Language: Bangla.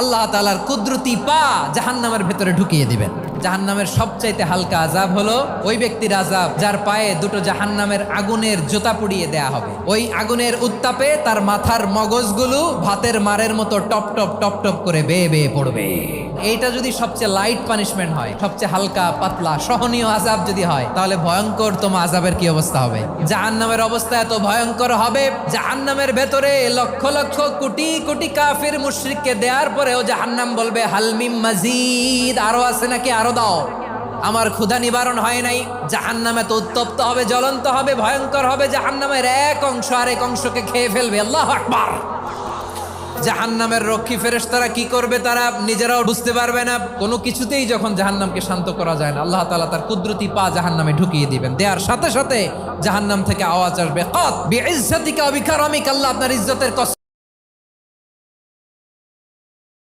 আল্লাহ তাআলার কুদরতি পা জাহান্নামের ভেতরে ঢুকিয়ে দিবেন। জাহান্নামের সবচাইতে হালকা আযাব হলো ওই ব্যক্তির আযাব যার পায়ে দুটো জাহান্নামের আগুনের জুতা পুড়িয়ে দেয়া হবে। ওই আগুনের উত্তাপে তার মাথার মগজগুলো ভাতের মারের মতো টপ টপ টপ টপ করে বেয়ে বেয়ে পড়বে। এইটা যদি সবচেয়ে লাইট পানিশমেন্ট হয়, সবচেয়ে হালকা পাতলা সহনীয় আযাব যদি হয়, তাহলে ভয়ঙ্কর তোমার আযাবের কি অবস্থা হবে? জাহান্নামের অবস্থা এত ভয়ঙ্কর হবে, জাহান্নামের ভেতরে লক্ষ লক্ষ কোটি কোটি কাফির মুশরিককে দেওয়ার পরেও জাহান্নাম বলবে হালমিম মাজিদ, আরো আছে নাকি, আরো দাও, আমার ক্ষুধা নিবারণ হয় নাই। জাহান্নামে তো উত্তপ্ত হবে, জ্বলন্ত হবে, ভয়ঙ্কর হবে। জাহান্নামের এক অংশ আরেক অংশকে খেয়ে ফেলবে। আল্লাহু আকবার। জাহান্নামের রক্ষী ফেরেশতারা কি করবে তারা নিজেরাও বুঝতে পারবে না। কোনো কিছুতেই যখন জাহান্নামকে শান্ত করা যায় না, আল্লাহ তাআলা তার কুদরতি পা জাহান্নামে ঢুকিয়ে দিবেন। দেওয়ার সাথে সাথে জাহান্নাম থেকে আওয়াজ আসবে, কাত বিইজ্জাতিকা ওয়া বিকারামিকা, আল্লাহ আপনার ইজ্জতের কসম